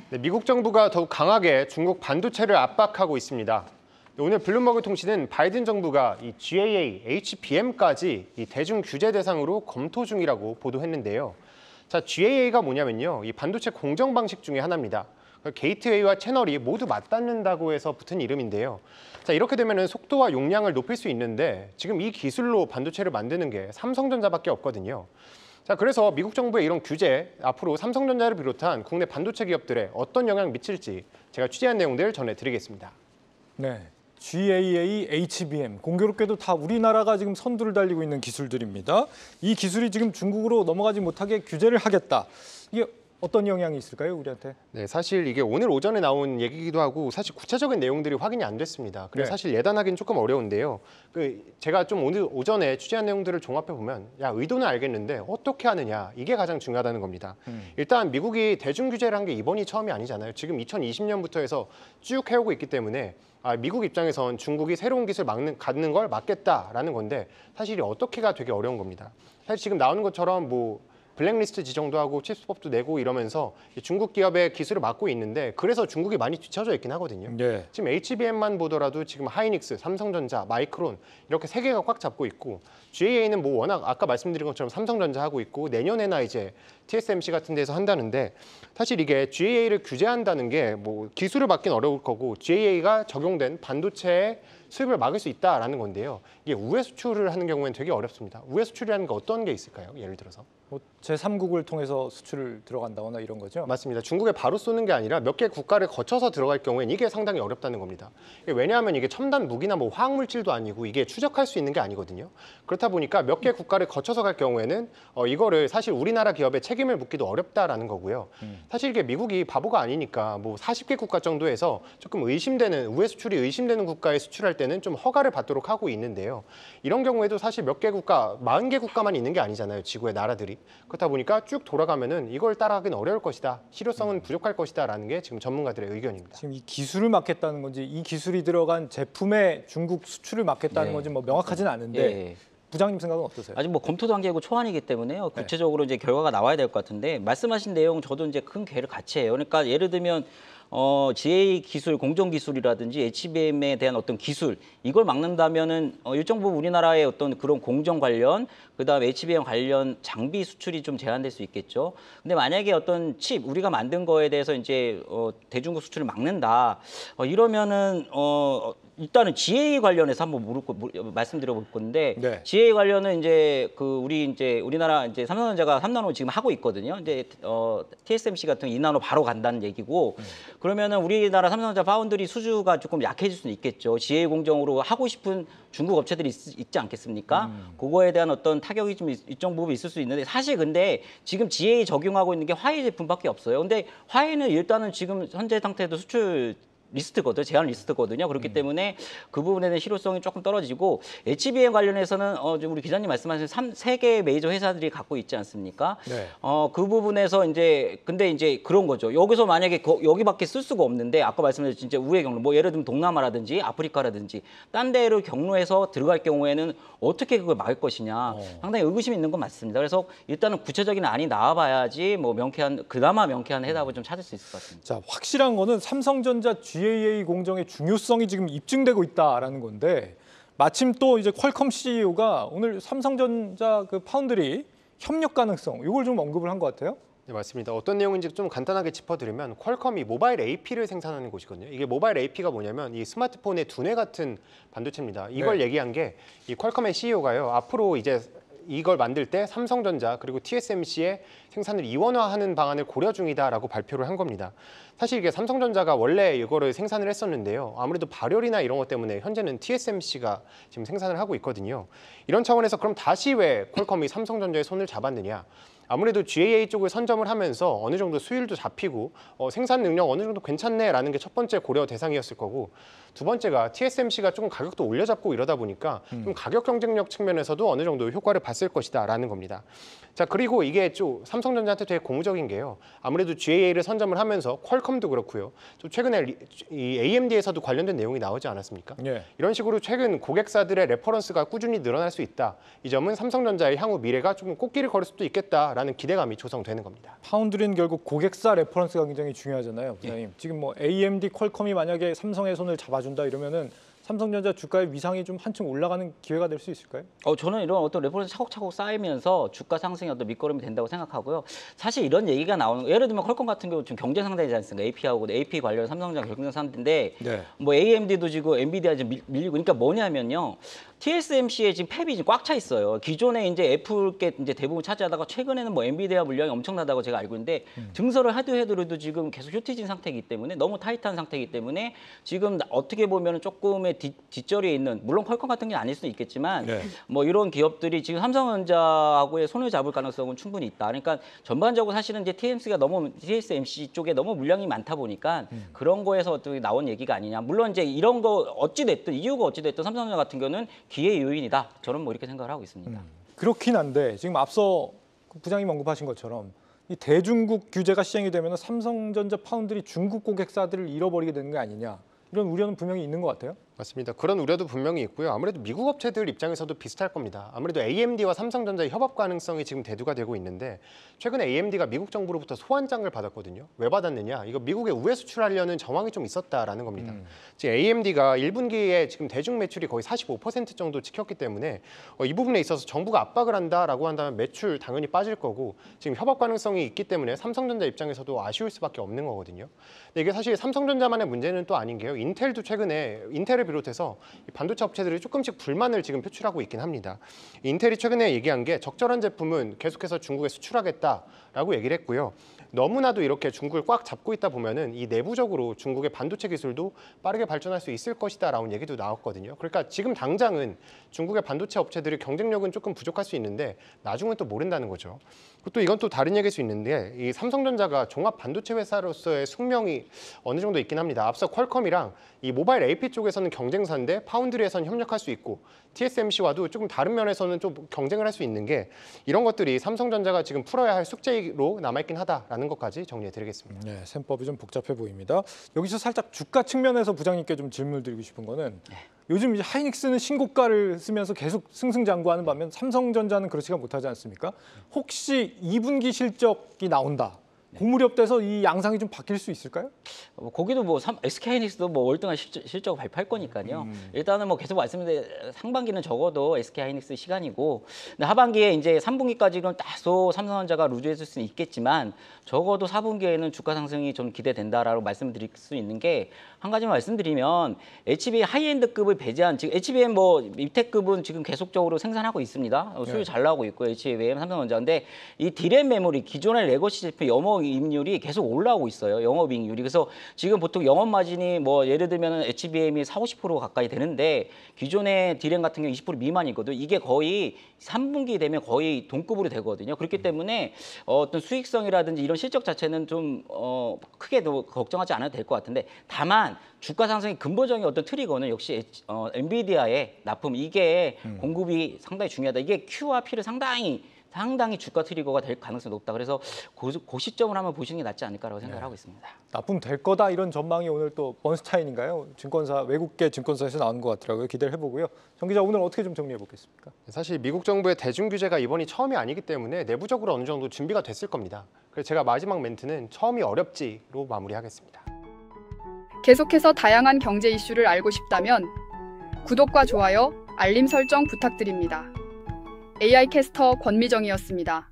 네, 미국 정부가 더욱 강하게 중국 반도체를 압박하고 있습니다. 오늘 블룸버그 통신은 바이든 정부가 이 GAA, HBM까지 이 대중 규제 대상으로 검토 중이라고 보도했는데요. 자, GAA가 뭐냐면요, 이 반도체 공정 방식 중에 하나입니다. 게이트웨이와 채널이 모두 맞닿는다고 해서 붙은 이름인데요. 자, 이렇게 되면 속도와 용량을 높일 수 있는데 지금 이 기술로 반도체를 만드는 게 삼성전자밖에 없거든요. 자, 그래서 미국 정부의 이런 규제, 앞으로 삼성전자를 비롯한 국내 반도체 기업들에 어떤 영향을 미칠지 제가 취재한 내용들 전해드리겠습니다. 네, GAA, HBM, 공교롭게도 다 우리나라가 지금 선두를 달리고 있는 기술들입니다. 이 기술이 지금 중국으로 넘어가지 못하게 규제를 하겠다. 이게 어떤 영향이 있을까요, 우리한테? 네, 사실 이게 오늘 오전에 나온 얘기이기도 하고 사실 구체적인 내용들이 확인이 안 됐습니다. 그래서 사실 예단하기는 조금 어려운데요. 제가 좀 오늘 오전에 취재한 내용들을 종합해 보면 의도는 알겠는데 어떻게 하느냐, 이게 가장 중요하다는 겁니다. 일단 미국이 대중 규제를 한 게 이번이 처음이 아니잖아요. 지금 2020년부터 해서 쭉 해오고 있기 때문에 미국 입장에선 중국이 새로운 기술 갖는 걸 막겠다라는 건데 사실 어떻게가 되게 어려운 겁니다. 사실 지금 나오는 것처럼 블랙리스트 지정도 하고 칩스법도 내고 이러면서 중국 기업의 기술을 막고 있는데 그래서 중국이 많이 뒤처져 있긴 하거든요. 네. 지금 HBM만 보더라도 지금 하이닉스, 삼성전자, 마이크론 이렇게 세 개가 꽉 잡고 있고 GAA는 워낙 아까 말씀드린 것처럼 삼성전자 하고 있고 내년에나 이제 TSMC 같은 데서 한다는데 사실 이게 GAA를 규제한다는 게 기술을 막긴 어려울 거고 GAA가 적용된 반도체의 수입을 막을 수 있다라는 건데요. 이게 우회 수출을 하는 경우에는 되게 어렵습니다. 우회 수출이라는 게 어떤 게 있을까요? 예를 들어서. 제3국을 통해서 수출을 들어간다거나 이런 거죠? 맞습니다. 중국에 바로 쏘는 게 아니라 몇 개 국가를 거쳐서 들어갈 경우에는 이게 상당히 어렵다는 겁니다. 왜냐하면 이게 첨단 무기나 화학물질도 아니고 이게 추적할 수 있는 게 아니거든요. 그렇다 보니까 몇 개 국가를 거쳐서 갈 경우에는 이거를 사실 우리나라 기업에 책임을 묻기도 어렵다라는 거고요. 사실 이게 미국이 바보가 아니니까 40개 국가 정도에서 조금 우회 수출이 의심되는 국가에 수출할 때는 좀 허가를 받도록 하고 있는데요. 이런 경우에도 사실 몇 개 국가, 40개 국가만 있는 게 아니잖아요. 지구의 나라들이. 그렇다 보니까 쭉 돌아가면은 이걸 따라가기는 어려울 것이다. 실효성은 부족할 것이다라는 게 지금 전문가들의 의견입니다. 지금 이 기술을 막겠다는 건지 이 기술이 들어간 제품의 중국 수출을 막겠다는 건지 명확하지는 않은데 부장님 생각은 어떠세요? 아직 검토 단계고 초안이기 때문에요. 구체적으로 이제 결과가 나와야 될 것 같은데 말씀하신 내용 저도 이제 큰 괴를 같이 해요. 그러니까 예를 들면 GA 기술, 공정 기술이라든지 HBM에 대한 어떤 기술 이걸 막는다면은 일정 부분 우리나라의 어떤 그런 공정 관련 그다음에 HBM 관련 장비 수출이 좀 제한될 수 있겠죠. 근데 만약에 어떤 칩 우리가 만든 거에 대해서 이제 대중국 수출을 막는다 이러면은 일단은 GA 관련해서 한번 말씀드려볼 건데 GA 관련은 이제 우리나라 이제 삼성전자가 3나노 지금 하고 있거든요. 근데 TSMC 같은 2나노 바로 간다는 얘기고 그러면은 우리나라 삼성전자 파운드리 수주가 조금 약해질 수는 있겠죠. GA 공정으로 하고 싶은 중국 업체들이 있지 않겠습니까? 그거에 대한 어떤 타격이 좀 일정 부분 있을 수 있는데 사실 근데 지금 GA 적용하고 있는 게 화웨이 제품밖에 없어요. 근데 화웨이는 일단은 지금 현재 상태도 수출 리스트거든요. 제한 리스트거든요. 그렇기 때문에 그 부분에 대한 실효성이 조금 떨어지고 HBM 관련해서는 우리 기자님 말씀하신 3개 메이저 회사들이 갖고 있지 않습니까? 그 부분에서 근데 이제 그런 거죠. 여기서 만약에 여기밖에 쓸 수가 없는데 아까 말씀드린 진짜 우회 경로 예를 들면 동남아라든지 아프리카라든지 딴 데를 경로해서 들어갈 경우에는 어떻게 그걸 막을 것이냐 상당히 의구심이 있는 건 맞습니다. 그래서 일단은 구체적인 안이 나와봐야지 그나마 명쾌한 해답을 좀 찾을 수 있을 것 같습니다. 자, 확실한 거는 삼성전자 GAA 공정의 중요성이 지금 입증되고 있다라는 건데 마침 또 이제 퀄컴 CEO가 오늘 삼성전자 파운드리 협력 가능성 이걸 좀 언급을 한 것 같아요. 네, 맞습니다. 어떤 내용인지 좀 간단하게 짚어드리면 퀄컴이 모바일 AP를 생산하는 곳이거든요. 이게 모바일 AP가 뭐냐면 이 스마트폰의 두뇌 같은 반도체입니다. 이걸 얘기한 게 이 퀄컴의 CEO가요. 앞으로 이제 이걸 만들 때 삼성전자 그리고 TSMC의 생산을 이원화하는 방안을 고려 중이다라고 발표를 한 겁니다. 사실 이게 삼성전자가 원래 이거를 생산을 했었는데요. 아무래도 발열이나 이런 것 때문에 현재는 TSMC가 지금 생산을 하고 있거든요. 이런 차원에서 그럼 다시 왜 퀄컴이 삼성전자의 손을 잡았느냐? 아무래도 GAA 쪽을 선점을 하면서 어느 정도 수율도 잡히고 생산 능력 어느 정도 괜찮네라는 게 첫 번째 고려 대상이었을 거고 두 번째가 TSMC가 조금 가격도 올려잡고 이러다 보니까 좀 가격 경쟁력 측면에서도 어느 정도 효과를 봤을 것이다라는 겁니다. 자, 그리고 이게 좀 삼성전자한테 되게 고무적인 게요. 아무래도 GAA를 선점을 하면서 퀄컴도 그렇고요. 좀 최근에 이 AMD에서도 관련된 내용이 나오지 않았습니까? 이런 식으로 최근 고객사들의 레퍼런스가 꾸준히 늘어날 수 있다. 이 점은 삼성전자의 향후 미래가 조금 꽃길을 걸을 수도 있겠다. 않을까라는 기대감이 조성되는 겁니다. 파운드리는 결국 고객사 레퍼런스가 굉장히 중요하잖아요, 부장님. 지금 뭐 AMD, 퀄컴이 만약에 삼성의 손을 잡아준다 이러면은 삼성전자 주가의 위상이 좀 한층 올라가는 기회가 될 수 있을까요? 저는 이런 어떤 레퍼런스 차곡차곡 쌓이면서 주가 상승의 어떤 밑거름이 된다고 생각하고요. 사실 이런 얘기가 나오는 거, 예를 들면 퀄컴 같은 경우 지금 경쟁 상대이지 않습니까? AP하고 AP 관련 삼성전자 경쟁 상대인데 네. 뭐 AMD도 지금 엔비디아 지금 밀리고 그러니까 뭐냐면요. TSMC에 지금 팹이 지금 꽉 차 있어요. 기존에 이제 애플께 이제 대부분 차지하다가 최근에는 뭐 엔비디아 물량이 엄청나다고 제가 알고 있는데 증설을 해도 지금 계속 휴티진 상태이기 때문에 너무 타이트한 상태이기 때문에 지금 어떻게 보면 조금의 뒷저리에 있는 물론 퀄컴 같은 게 아닐 수도 있겠지만 네. 뭐 이런 기업들이 지금 삼성전자하고의 손을 잡을 가능성은 충분히 있다. 그러니까 전반적으로 사실은 이제 TSMC 쪽에 너무 물량이 많다 보니까 그런 거에서 어떻게 나온 얘기가 아니냐. 물론 이제 이런 거 어찌 됐든 이유가 어찌 됐든 삼성전자 같은 경우는 기회 요인이다. 저는 뭐 이렇게 생각을 하고 있습니다. 그렇긴 한데 지금 앞서 부장님 언급하신 것처럼 이 대중국 규제가 시행이 되면 삼성전자 파운드리 중국 고객사들을 잃어버리게 되는 게 아니냐. 이런 우려는 분명히 있는 것 같아요. 맞습니다. 그런 우려도 분명히 있고요. 아무래도 미국 업체들 입장에서도 비슷할 겁니다. 아무래도 AMD와 삼성전자의 협업 가능성이 지금 대두가 되고 있는데 최근에 AMD가 미국 정부로부터 소환장을 받았거든요. 왜 받았느냐? 이거 미국에 우회 수출하려는 정황이 좀 있었다라는 겁니다. 지금 AMD가 1분기에 지금 대중 매출이 거의 45% 정도 찍혔기 때문에 이 부분에 있어서 정부가 압박을 한다라고 한다면 매출 당연히 빠질 거고 지금 협업 가능성이 있기 때문에 삼성전자 입장에서도 아쉬울 수밖에 없는 거거든요. 근데 이게 사실 삼성전자만의 문제는 또 아닌 게요. 인텔도 최근에 인텔을 비롯해서 반도체 업체들이 조금씩 불만을 지금 표출하고 있긴 합니다. 인텔이 최근에 얘기한 게 적절한 제품은 계속해서 중국에 수출하겠다라고 얘기를 했고요. 너무나도 이렇게 중국을 꽉 잡고 있다 보면은 이 내부적으로 중국의 반도체 기술도 빠르게 발전할 수 있을 것이다라는 얘기도 나왔거든요. 그러니까 지금 당장은 중국의 반도체 업체들의 경쟁력은 조금 부족할 수 있는데 나중은 또 모른다는 거죠. 또 이건 또 다른 얘기일 수 있는데 이 삼성전자가 종합 반도체 회사로서의 숙명이 어느 정도 있긴 합니다. 앞서 퀄컴이랑 이 모바일 AP 쪽에서는 경쟁사인데 파운드리에서는 협력할 수 있고 TSMC와도 조금 다른 면에서는 좀 경쟁을 할 수 있는 게 이런 것들이 삼성전자가 지금 풀어야 할 숙제로 남아있긴 하다라는 것까지 정리해드리겠습니다. 네, 셈법이 좀 복잡해 보입니다. 여기서 살짝 주가 측면에서 부장님께 좀 질문을 드리고 싶은 거는 요즘 이제 하이닉스는 신고가를 쓰면서 계속 승승장구하는 반면 삼성전자는 그렇지가 못하지 않습니까? 혹시 2분기 실적이 나온다. 고무렵돼서 이 양상이 좀 바뀔 수 있을까요? 거기도 뭐 SK하이닉스도 뭐 월등한 실적을 발표할 거니까요. 일단은 뭐 계속 말씀드린 상반기는 적어도 SK하이닉스 시간이고, 근데 하반기에 이제 3분기까지는 다소 삼성전자가 루즈했을 수는 있겠지만 적어도 4분기에는 주가 상승이 좀 기대된다라고 말씀드릴 수 있는 게 한 가지만 말씀드리면 HBM 하이엔드급을 배제한 지금 HBM 뭐 밑에급은 지금 계속적으로 생산하고 있습니다. 수요 잘 나오고 있고 HBM 삼성전자인데 이 디램 메모리 기존의 레거시 제품 영업이익률이 계속 올라오고 있어요. 영업이익률이. 그래서 지금 보통 영업 마진이 뭐 예를 들면 HBM이 40~50% 가까이 되는데 기존의 디램 같은 경우 20% 미만이거든요. 이게 거의 3분기 되면 거의 동급으로 되거든요. 그렇기 때문에 어떤 수익성이라든지 이런 실적 자체는 좀 크게 걱정하지 않아도 될 것 같은데 다만 주가 상승의 근본적인 어떤 트리거는 역시 엔비디아의 납품 이게 공급이 상당히 중요하다. 이게 Q와 P를 상당히 주가 트리거가 될 가능성이 높다. 그래서 그 시점을 한번 보시는 게 낫지 않을까라고 생각을 하고 있습니다. 납품될 거다 이런 전망이 오늘 또 번스타인인가요? 증권사 외국계 증권사에서 나오는 것 같더라고요. 기대를 해보고요. 정 기자 오늘 어떻게 좀 정리해 보겠습니까? 사실 미국 정부의 대중 규제가 이번이 처음이 아니기 때문에 내부적으로 어느 정도 준비가 됐을 겁니다. 그래서 제가 마지막 멘트는 처음이 어렵지로 마무리하겠습니다. 계속해서 다양한 경제 이슈를 알고 싶다면 구독과 좋아요, 알림 설정 부탁드립니다. AI 캐스터 권미정이었습니다.